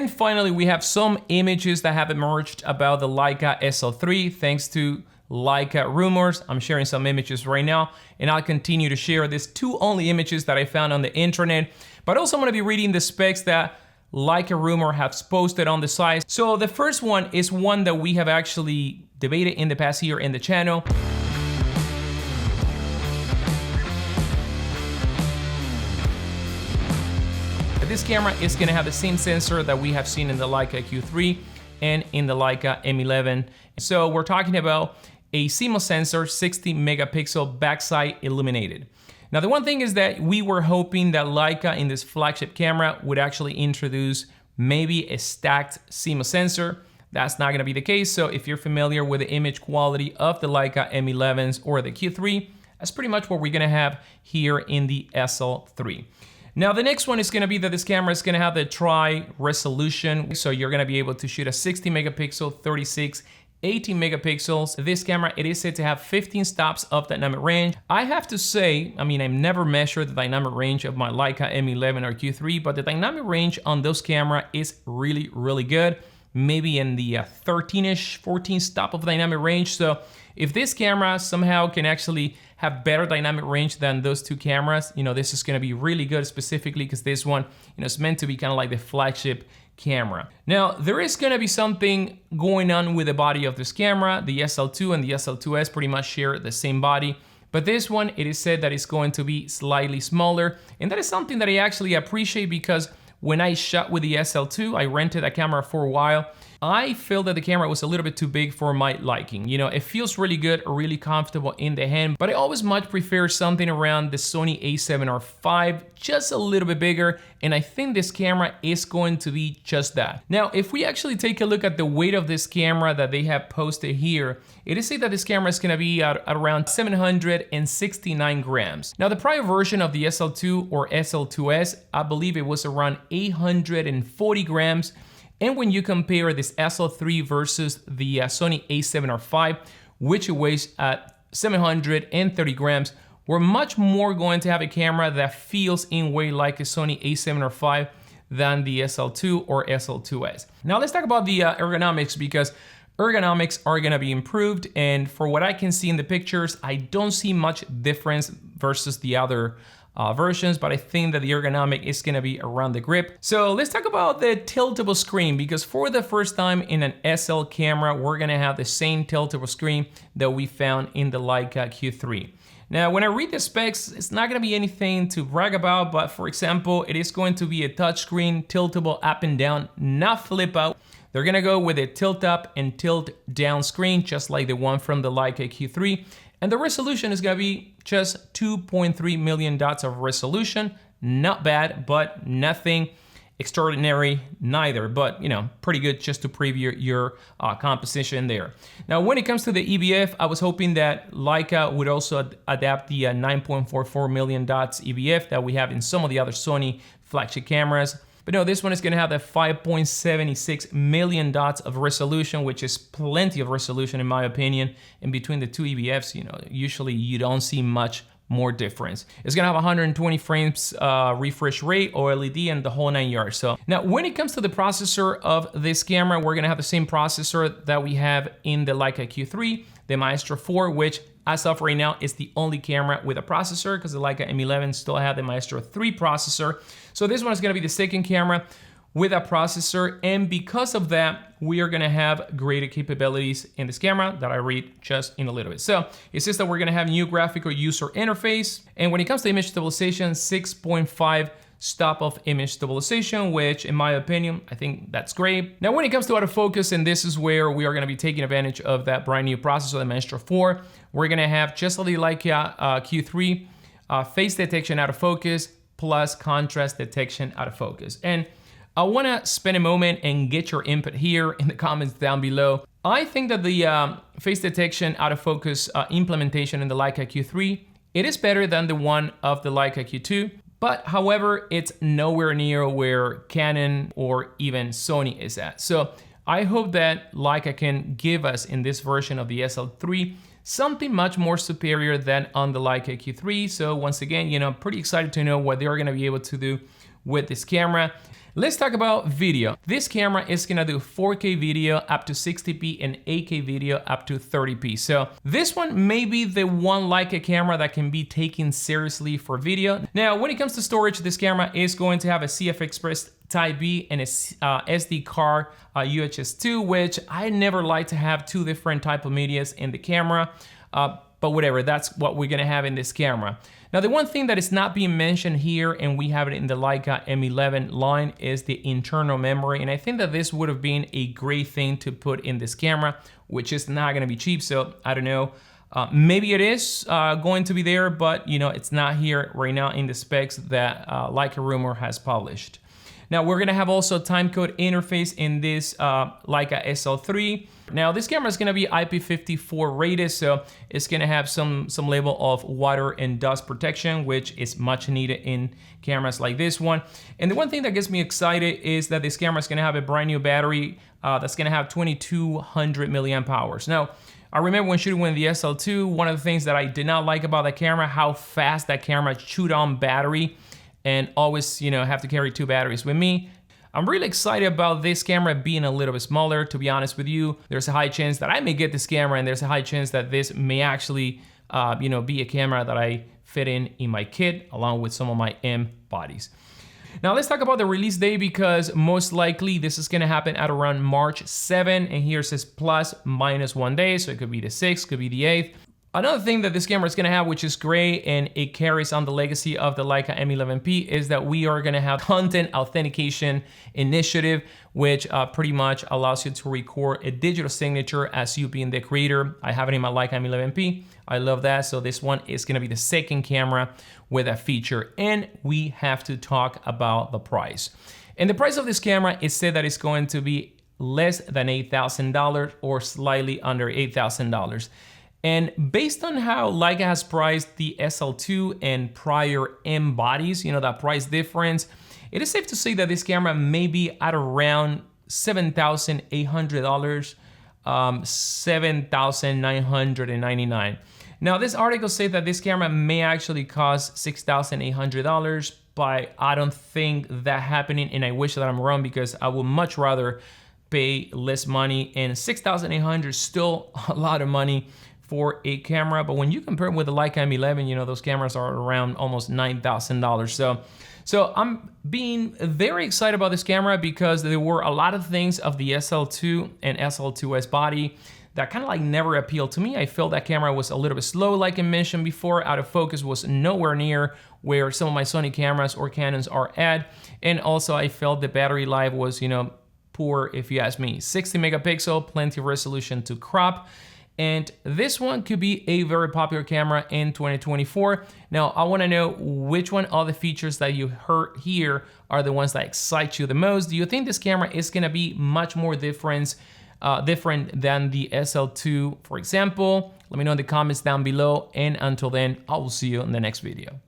And finally, we have some images that have emerged about the Leica SL3 thanks to Leica rumors. I'm sharing some images right now, and I'll continue to share these 2 only images that I found on the internet. But also I'm going to be reading the specs that Leica rumor has posted on the site. So the first one is one that we have actually debated in the past year in the channel. This camera is going to have the same sensor that we have seen in the Leica Q3 and in the Leica M11. So we're talking about a CMOS sensor, 60 megapixel backside illuminated. Now the one thing is that we were hoping that Leica in this flagship camera would actually introduce maybe a stacked CMOS sensor. That's not going to be the case. So if you're familiar with the image quality of the Leica M11s or the Q3, that's pretty much what we're going to have here in the SL3. Now the next one is going to be that this camera is going to have the tri-resolution. So you're going to be able to shoot a 60 megapixel, 36, 18 megapixels. This camera, it is said to have 15 stops of dynamic range. I have to say, I mean, I've never measured the dynamic range of my Leica M11 or Q3, but the dynamic range on those camera is really, really good. Maybe in the 13-ish, 14 stop of dynamic range. So if this camera somehow can actually have better dynamic range than those 2 cameras, this is going to be really good, specifically because this one, is meant to be kind of like the flagship camera. Now, there is going to be something going on with the body of this camera. The SL2 and the SL2S pretty much share the same body, but this one, it is said that it's going to be slightly smaller, and that is something that I actually appreciate because when I shot with the SL2, I rented a camera for a while. I felt that the camera was a little bit too big for my liking. It feels really good, really comfortable in the hand, but I always much prefer something around the Sony a7R5, just a little bit bigger, and I think this camera is going to be just that. Now, if we actually take a look at the weight of this camera that they have posted here, it is said that this camera is going to be at around 769 grams. Now, the prior version of the SL2 or SL2S, I believe it was around 840 grams. And when you compare this SL3 versus the Sony a7R5, which weighs at 730 grams, we're much more going to have a camera that feels in weight like a Sony a7R5 than the SL2 or SL2S. Now let's talk about the ergonomics, because ergonomics are going to be improved, and for what I can see in the pictures, I don't see much difference versus the other versions, but I think that the ergonomic is going to be around the grip. So let's talk about the tiltable screen, because for the first time in an SL camera, we're going to have the same tiltable screen that we found in the Leica Q3. Now, when I read the specs, it's not going to be anything to brag about, but for example, it is going to be a touchscreen, tiltable up and down, not flip out. They're going to go with a tilt up and tilt down screen, just like the one from the Leica Q3. And the resolution is going to be just 2.3 million dots of resolution. Not bad, but nothing extraordinary neither, but pretty good just to preview your composition there. Now, when it comes to the EBF, I was hoping that Leica would also adapt the 9.44 million dots EBF that we have in some of the other Sony flagship cameras. But no, this one is going to have the 5.76 million dots of resolution, which is plenty of resolution in my opinion. And between the 2 EBFs, usually you don't see much more difference. It's going to have 120 frames refresh rate, OLED, and the whole 9 yards. So now when it comes to the processor of this camera, we're going to have the same processor that we have in the Leica Q3, the Maestro 4, which as of right now is the only camera with a processor, because the Leica M11 still had the Maestro 3 processor. So this one is going to be the second camera with a processor, and because of that, we are going to have greater capabilities in this camera that I read just in a little bit. So it says that we're going to have new graphical user interface, and when it comes to image stabilization, 6.5 stop of image stabilization, which in my opinion, I think that's great. Now, when it comes to autofocus, and this is where we are going to be taking advantage of that brand new processor, the Maestro 4, we're going to have just like the Leica Q3, face detection autofocus plus contrast detection autofocus. And I want to spend a moment and get your input here in the comments down below. I think that the face detection autofocus implementation in the Leica Q3, it is better than the one of the Leica Q2. But however, it's nowhere near where Canon or even Sony is at. So I hope that Leica can give us in this version of the SL3 something much more superior than on the Leica Q3. So once again, pretty excited to know what they're going to be able to do with this camera. Let's talk about video. This camera is gonna do 4K video up to 60p and 8K video up to 30p. So this one may be the one Leica camera that can be taken seriously for video. Now, when it comes to storage, this camera is going to have a CF Express Type B and a SD card UHS 2, which I never like to have two different type of medias in the camera, but whatever, that's what we're gonna have in this camera. Now, the one thing that is not being mentioned here, and we have it in the Leica M11 line, is the internal memory, and I think that this would have been a great thing to put in this camera, which is not gonna be cheap, so I don't know. Maybe it is going to be there, but you know, it's not here right now in the specs that Leica Rumor has published. Now, we're gonna have also timecode interface in this Leica SL3. Now, this camera is gonna be IP54 rated, so it's gonna have some level of water and dust protection, which is much needed in cameras like this one. And the one thing that gets me excited is that this camera is gonna have a brand new battery that's gonna have 2200 milliamp hours. Now, I remember when shooting with the SL2, one of the things that I did not like about that camera, how fast that camera chewed on battery, and always, you know, have to carry two batteries with me. I'm really excited about this camera being a little bit smaller, to be honest with you. There's a high chance that I may get this camera, and there's a high chance that this may actually, you know, be a camera that I fit in my kit, along with some of my M bodies. Now, let's talk about the release date, because most likely this is gonna happen at around March 7, and here it says plus minus 1 day, so it could be the 6th, could be the 8th. Another thing that this camera is gonna have, which is great, and it carries on the legacy of the Leica M11P, is that we are gonna have content authentication initiative, which pretty much allows you to record a digital signature as you being the creator. I have it in my Leica M11P. I love that. So this one is gonna be the second camera with that feature. And we have to talk about the price. And the price of this camera is said that it's going to be less than $8,000 or slightly under $8,000. And based on how Leica has priced the SL2 and prior M bodies, you know, that price difference, it is safe to say that this camera may be at around $7,800, $7,999. Now, this article says that this camera may actually cost $6,800, but I don't think that happening, and I wish that I'm wrong, because I would much rather pay less money, and $6,800 is still a lot of money for a camera, but when you compare it with the Leica M11, you know, those cameras are around almost $9,000. So I'm being very excited about this camera, because there were a lot of things of the SL2 and SL2S body that kind of like never appealed to me. I felt that camera was a little bit slow, like I mentioned before. Autofocus was nowhere near where some of my Sony cameras or Canons are at. And also I felt the battery life was, you know, poor, if you ask me. 60 megapixel, plenty of resolution to crop. And this one could be a very popular camera in 2024. Now, I wanna know which one of the features that you heard here are the ones that excite you the most. Do you think this camera is gonna be much more different than the SL2, for example? Let me know in the comments down below. And until then, I will see you in the next video.